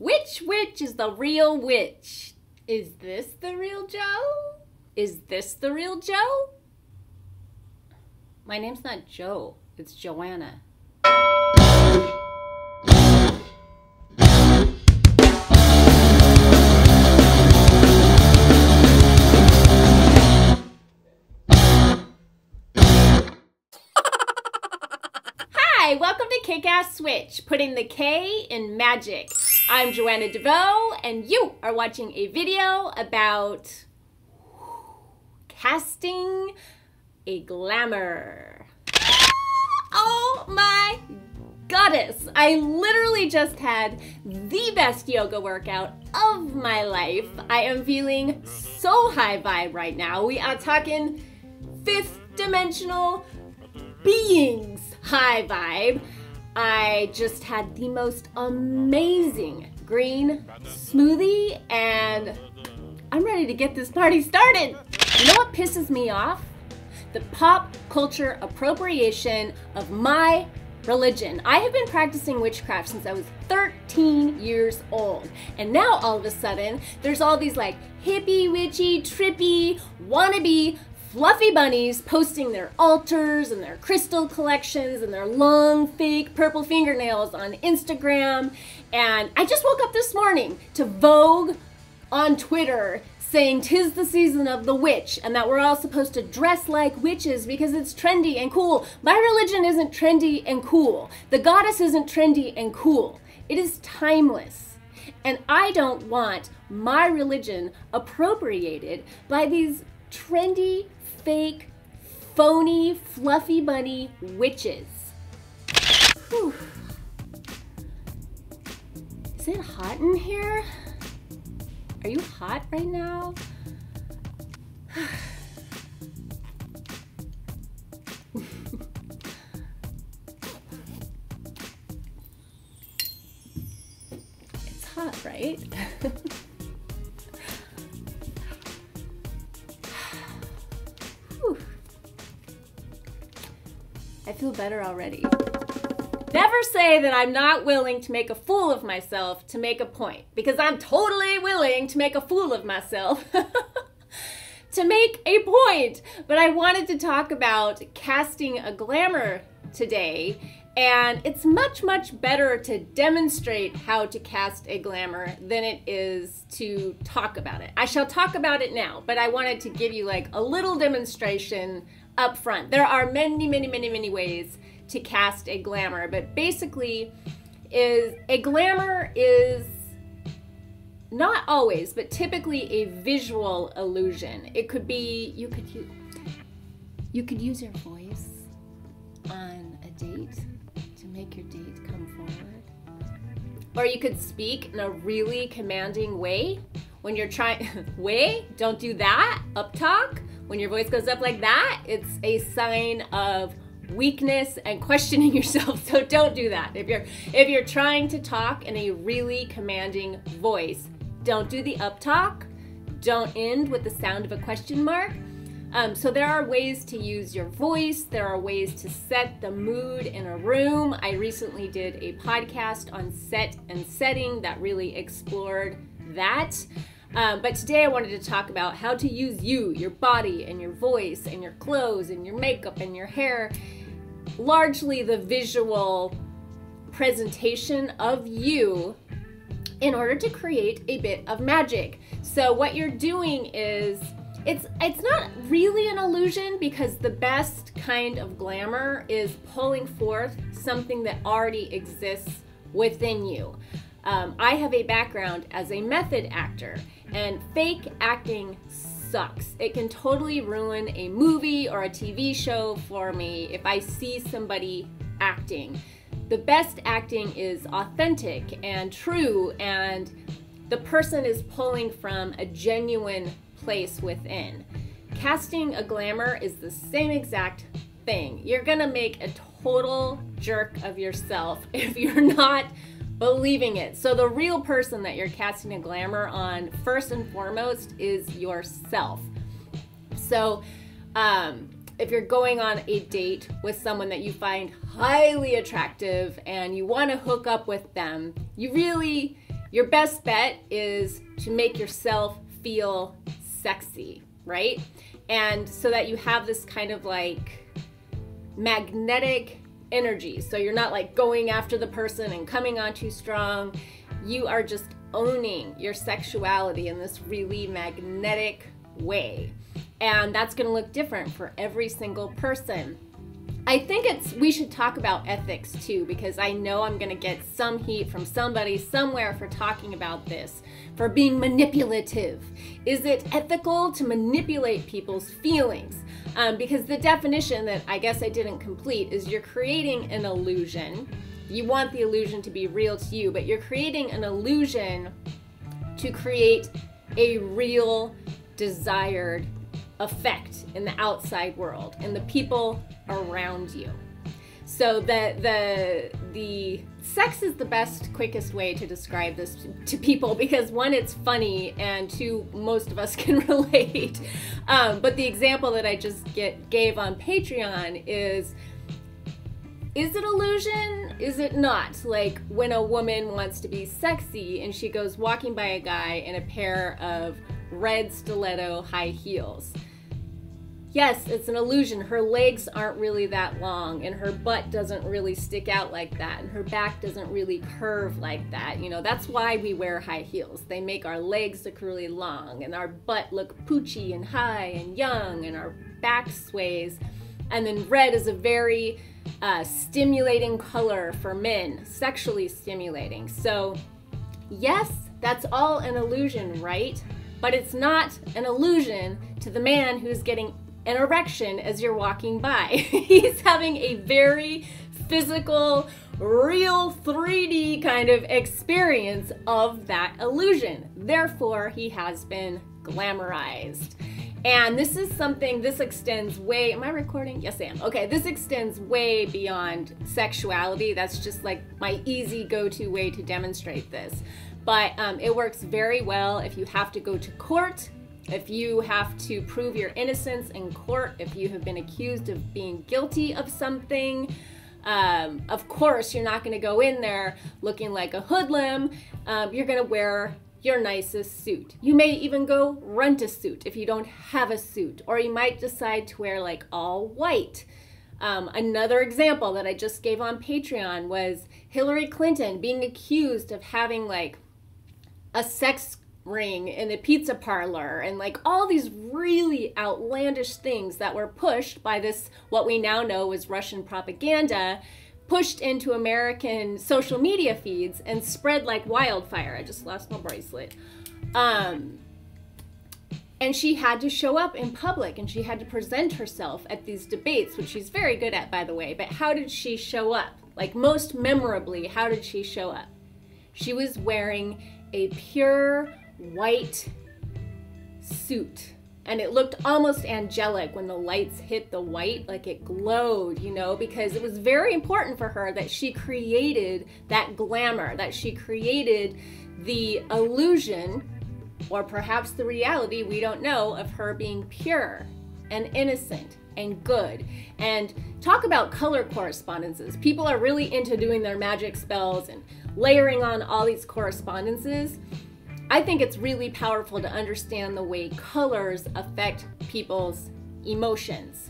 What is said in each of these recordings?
Which witch is the real witch? Is this the real Joe? Is this the real Joe? My name's not Joe, it's Joanna. Hi, welcome to Kick-Ass Switch, putting the K in magic. I'm Joanna DeVoe, and you are watching a video about casting a glamour. Oh my goddess! I literally just had the best yoga workout of my life. I am feeling so high vibe right now. We are talking fifth dimensional beings high vibe. I just had the most amazing green smoothie and I'm ready to get this party started. You know what pisses me off? The pop culture appropriation of my religion. I have been practicing witchcraft since I was 13 years old. And now all of a sudden, there's all these like hippie, witchy, trippy, wannabe fluffy bunnies posting their altars and their crystal collections and their long fake purple fingernails on Instagram. And I just woke up this morning to Vogue on Twitter saying 'tis the season of the witch and that we're all supposed to dress like witches because it's trendy and cool. My religion isn't trendy and cool. The goddess isn't trendy and cool. It is timeless. And I don't want my religion appropriated by these trendy, fake, phony, fluffy bunny witches. Whew. Is it hot in here? Are you hot right now? It's hot, right? I feel better already. Never say that I'm not willing to make a fool of myself to make a point, because I'm totally willing to make a fool of myself to make a point. But I wanted to talk about casting a glamour today, and it's much, much better to demonstrate how to cast a glamour than it is to talk about it. I shall talk about it now, but I wanted to give you like a little demonstration up front. There are many ways to cast a glamour, but basically a glamour is not always, but typically a visual illusion. It could be, you could use your voice on a date to make your date come forward. Or you could speak in a really commanding way when you're trying, don't do that, up talk. When your voice goes up like that, it's a sign of weakness and questioning yourself, so don't do that. If you're trying to talk in a really commanding voice, don't do the up talk, don't end with the sound of a question mark. So there are ways to use your voice, there are ways to set the mood in a room. I recently did a podcast on set and setting that really explored that. But today I wanted to talk about how to use you, your body, and your voice, and your clothes, and your makeup, and your hair. Largely the visual presentation of you in order to create a bit of magic. So what you're doing is, it's not really an illusion, because the best kind of glamour is pulling forth something that already exists within you. I have a background as a method actor, and fake acting sucks. It can totally ruin a movie or a TV show for me if I see somebody acting. The best acting is authentic and true, and the person is pulling from a genuine place within. Casting a glamour is the same exact thing. You're gonna make a total jerk of yourself if you're not believing it. So the real person that you're casting a glamour on, first and foremost, is yourself. So if you're going on a date with someone that you find highly attractive and you want to hook up with them, you really Your best bet is to make yourself feel sexy, right? And so that you have this kind of like magnetic energy. So you're not like going after the person and coming on too strong. You are just owning your sexuality in this really magnetic way. And that's going to look different for every single person. I think we should talk about ethics too, because I know I'm going to get some heat from somebody somewhere for talking about this, for being manipulative. Is it ethical to manipulate people's feelings? Because the definition that I guess I didn't complete is you're creating an illusion. You want the illusion to be real to you, but you're creating an illusion to create a real desired effect in the outside world and the people around you. So the sex is the best, quickest way to describe this to people, because one, it's funny, and two, most of us can relate. But the example that I just gave on Patreon is it illusion? Is it not? Like when a woman wants to be sexy and she goes walking by a guy in a pair of red stiletto high heels. Yes, it's an illusion. Her legs aren't really that long, and her butt doesn't really stick out like that, and her back doesn't really curve like that. You know, that's why we wear high heels. They make our legs look really long, and our butt look poochy and high and young, and our back sways. And then red is a very stimulating color for men, sexually stimulating. So yes, that's all an illusion, right? But it's not an illusion to the man who's getting an erection as you're walking by. He's having a very physical, real 3D kind of experience of that illusion. Therefore, he has been glamorized. And this is something, this extends way, am I recording? Yes, I am. Okay, this extends way beyond sexuality. That's just like my easy go-to way to demonstrate this. But it works very well if you have to go to court, if you have to prove your innocence in court, if you have been accused of being guilty of something. Of course, you're not going to go in there looking like a hoodlum. You're going to wear your nicest suit. You may even go rent a suit if you don't have a suit, or you might decide to wear like all white. Another example that I just gave on Patreon was Hillary Clinton being accused of having like a sex ring in a pizza parlor, and like all these really outlandish things that were pushed by this, what we now know is Russian propaganda, pushed into American social media feeds and spread like wildfire. I just lost my bracelet. And she had to show up in public, and she had to present herself at these debates, which she's very good at, by the way. But how did she show up? Like, most memorably, how did she show up? She was wearing a pure white suit, and it looked almost angelic when the lights hit the white, like it glowed, you know, because it was very important for her that she created that glamour, that she created the illusion, or perhaps the reality, we don't know, of her being pure and innocent and good. And talk about color correspondences. People are really into doing their magic spells and layering on all these correspondences. I think it's really powerful to understand the way colors affect people's emotions.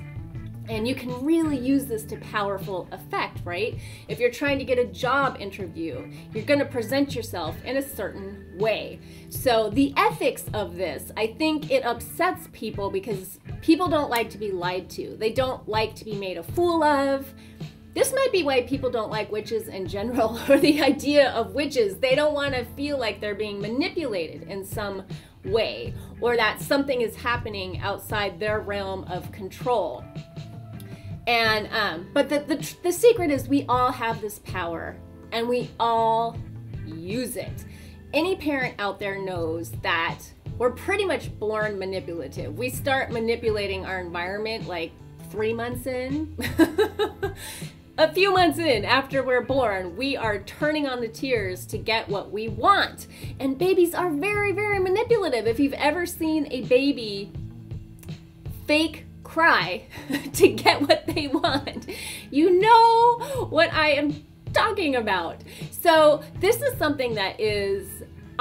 And you can really use this to powerful effect, right? If you're trying to get a job interview, you're going to present yourself in a certain way. So the ethics of this, I think it upsets people because people don't like to be lied to. They don't like to be made a fool of. This might be why people don't like witches in general, or the idea of witches. They don't want to feel like they're being manipulated in some way, or that something is happening outside their realm of control. And but the secret is we all have this power, and we all use it. Any parent out there knows that we're pretty much born manipulative. We start manipulating our environment like 3 months in. A few months in, after we're born, we are turning on the tears to get what we want. And babies are very, very manipulative. If you've ever seen a baby fake cry to get what they want, you know what I am talking about. So this is something that is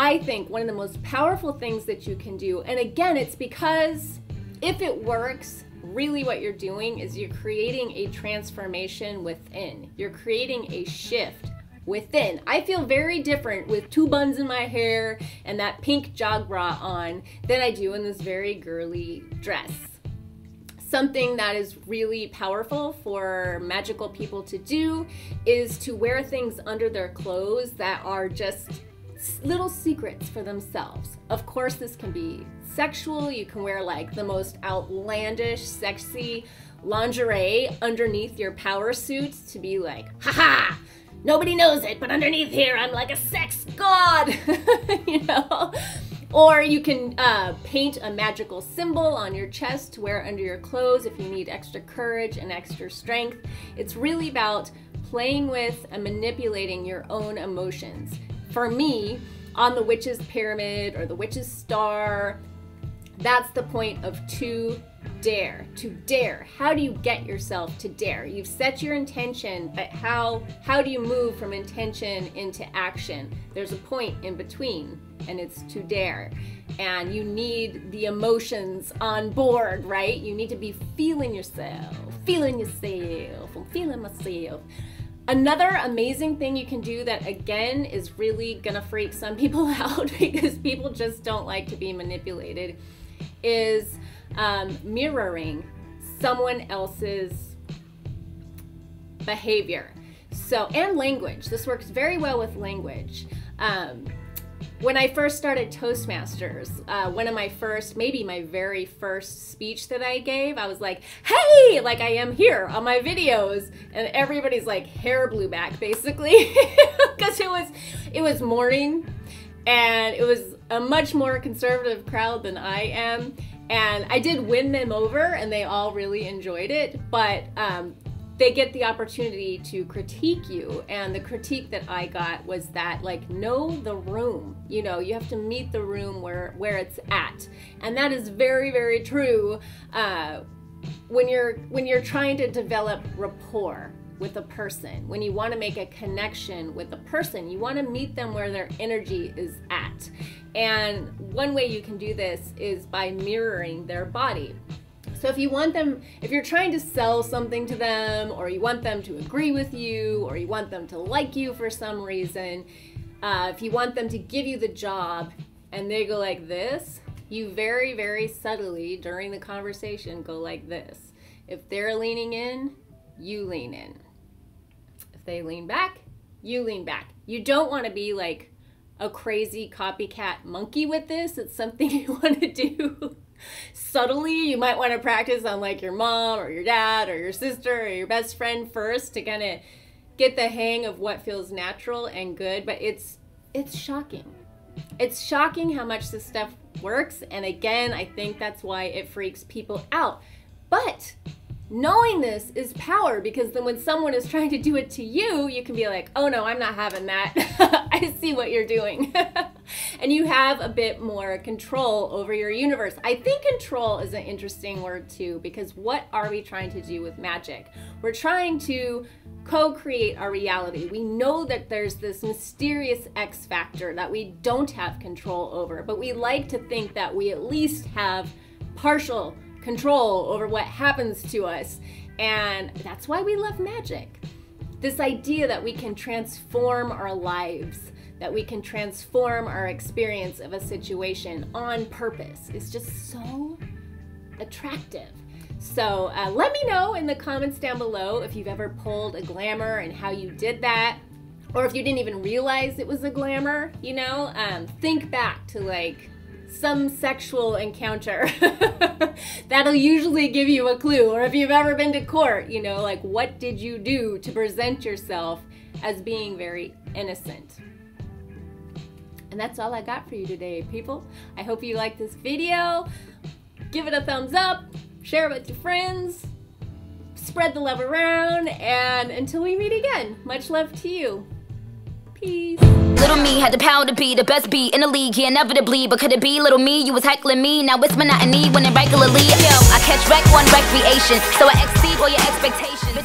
I think, one of the most powerful things that you can do. And again, it's because if it works, really what you're doing is you're creating a transformation within. You're creating a shift within. I feel very different with 2 buns in my hair and that pink jog bra on than I do in this very girly dress. Something that is really powerful for magical people to do is to wear things under their clothes that are just little secrets for themselves. Of course, this can be sexual. You can wear like the most outlandish, sexy lingerie underneath your power suit to be like, haha, nobody knows it, but underneath here, I'm like a sex god, you know? Or you can paint a magical symbol on your chest to wear under your clothes if you need extra courage and extra strength. It's really about playing with and manipulating your own emotions. For me, on the witch's pyramid or the witch's star, that's the point of to dare. To dare. How do you get yourself to dare? You've set your intention, but how do you move from intention into action? There's a point in between, and it's to dare. And you need the emotions on board, right? You need to be feeling yourself, I'm feeling myself. Another amazing thing you can do that, again, is really gonna freak some people out because people just don't like to be manipulated is mirroring someone else's behavior. So, and language. This works very well with language. When I first started Toastmasters, one of my first, maybe my very first speech that I gave, I was like, hey, like I am here on my videos. And everybody's like hair blew back basically because it was morning and it was a much more conservative crowd than I am. And I did win them over and they all really enjoyed it, but they get the opportunity to critique you. And the critique that I got was that, like, know the room. You know, you have to meet the room where it's at. And that is very, very true when you're trying to develop rapport with a person. When you want to make a connection with a person, you want to meet them where their energy is at. And one way you can do this is by mirroring their body. So if you're trying to sell something to them, or you want them to agree with you, or you want them to like you for some reason, if you want them to give you the job and they go like this, you very, very subtly during the conversation go like this. If they're leaning in, you lean in. If they lean back, you lean back. You don't want to be like a crazy copycat monkey with this. It's something you want to do subtly. You might want to practice on like your mom or your dad or your sister or your best friend first to kind of get the hang of what feels natural and good. But it's shocking. It's shocking how much this stuff works. And again, I think that's why it freaks people out. But knowing this is power, because then when someone is trying to do it to you, you can be like, oh no, I'm not having that. I see what you're doing. And you have a bit more control over your universe. I think control is an interesting word too, because what are we trying to do with magic? We're trying to co-create our reality. We know that there's this mysterious X factor that we don't have control over, but we like to think that we at least have partial control over what happens to us. And that's why we love magic. This idea that we can transform our lives, that we can transform our experience of a situation on purpose is just so attractive. So let me know in the comments down below if you've ever pulled a glamour and how you did that, or if you didn't even realize it was a glamour, you know. Think back to like some sexual encounter. That'll usually give you a clue. Or if you've ever been to court, you know, like what did you do to present yourself as being very innocent? And that's all I got for you today, people. I hope you liked this video. Give it a thumbs up, share it with your friends, spread the love around, and until we meet again, much love to you. Peace. Little me had the power to be the best beat in the league, yeah, inevitably. But could it be little me? You was heckling me. Now it's monotony when it regularly. Yo, I catch wreck on recreation, so I exceed all your expectations.